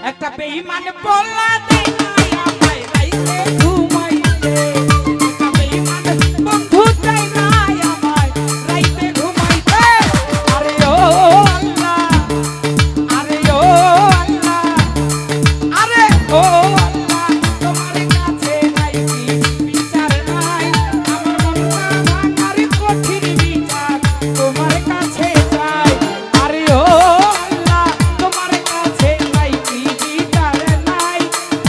একটা বেঈমান বলা দে নাই আমায় রাইতে ঘুমাইতে একটা বেঈমান বন্ধু চাই নাই আমায় রাইতে ঘুমাইতে আরে ও আল্লাহ আরে ও আল্লাহ আরে ও আল্লাহ তোমার কাছে নাই কি বিচার নাই আমার মনটা ভাঙার কঠিন বিচার তোমার কাছে চাই আরে ও আল্লাহ তোমার কাছে নাই কি বিচার নাই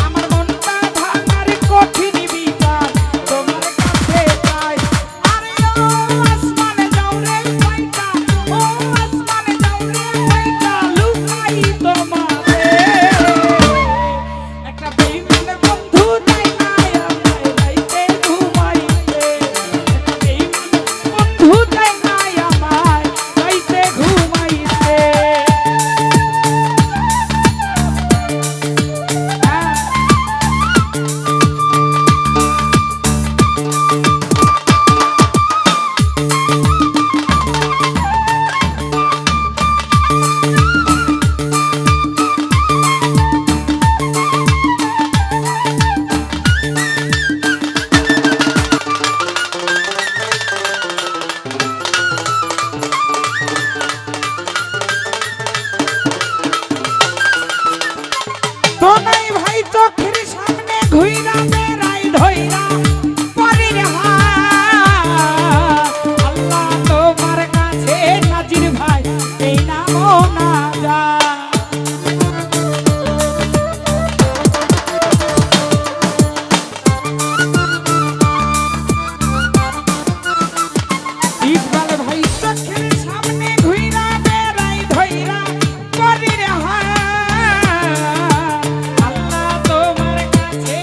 আমার মনটা ভাঙার কঠিন বিচার তোমার কাছে চাই আরে ও আসমানে যাও রে ফাইটা ও আসমানে যাও রে ফাইটা লুকাই তোমারে একটা বেঈমান বন্ধু চাই নাই আমায় রাইতে ঘুমাইতে একটা বেঈমান বন্ধু চাই নাই আমায় রাইতে ঘুমাইতে তো নাই ভাই চোখের সামনে ঘুইরা বেড়াই ধইরা পরের হাত আল্লাহ তোমার কাছে নাজির ভাই এই নামও না যা ইকবাল ভাই চোখের সামনে ঘুইরা বেড়াই ধইরা পরের হাত আল্লাহ তোমার কাছে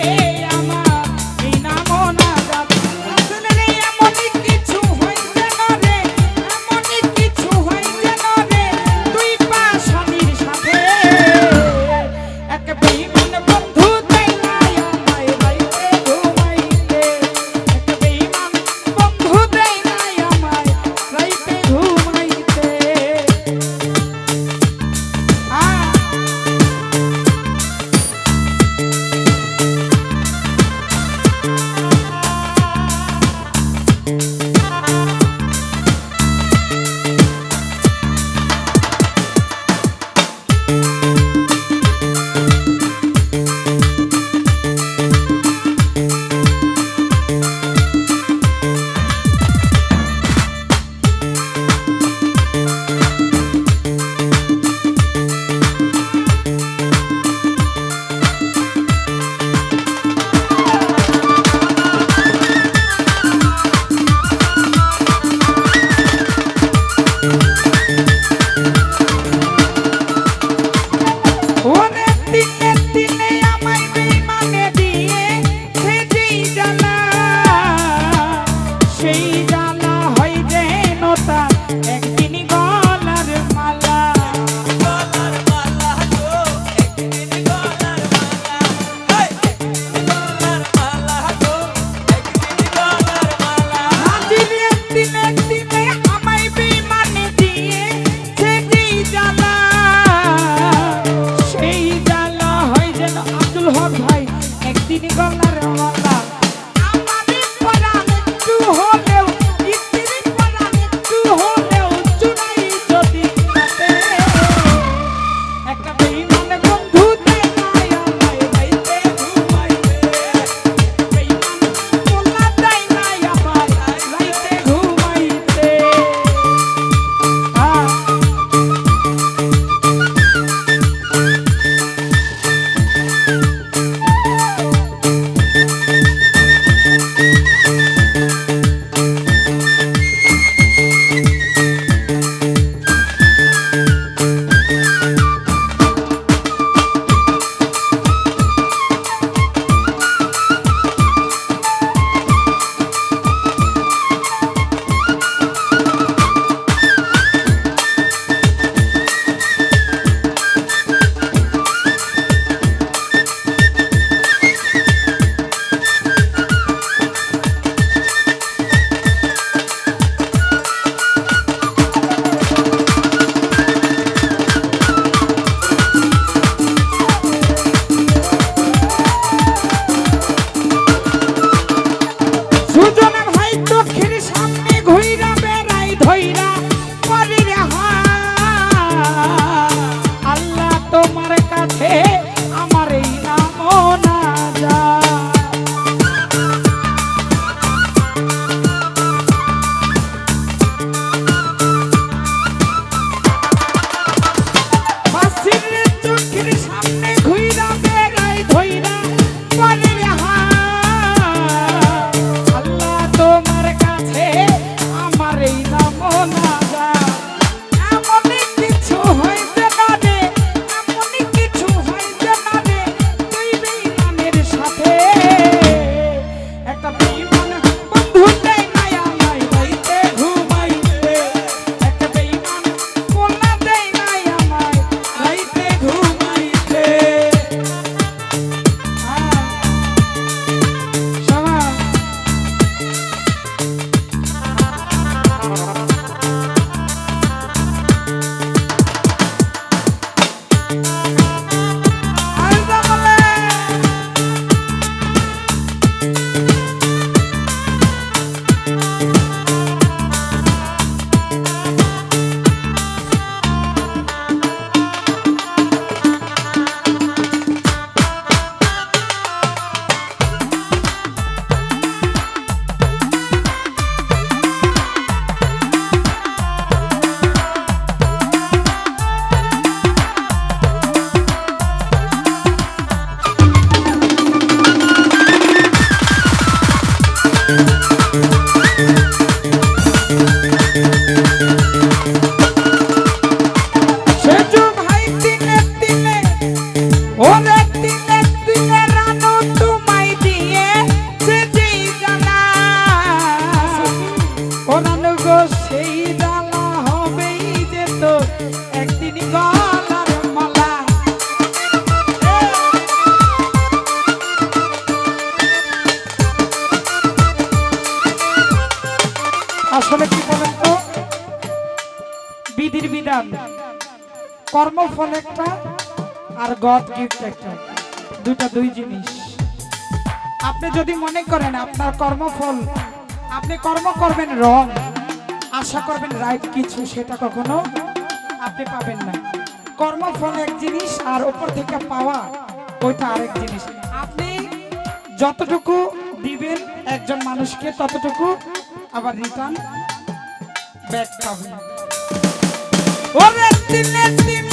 আর বলে আসলে কি বলেন তো, বিধির বিধান, কর্মফল একটা আর গড গিফট একটা, দুই জিনিস। আপনি যদি মনে করেন আপনার কর্মফল, আপনি কর্ম করবেন রং, আশা করবেন রাইট কিছু, সেটা কখনো আপনি পাবেন না। কর্মফল এক জিনিস আর উপর থেকে পাওয়া ওইটা আরেক জিনিস। আপনি যতটুকু দিবেন একজন মানুষকে ততটুকু আবার রিটার্ন ব্যাক পাবেন। ওরে দিনে দিনে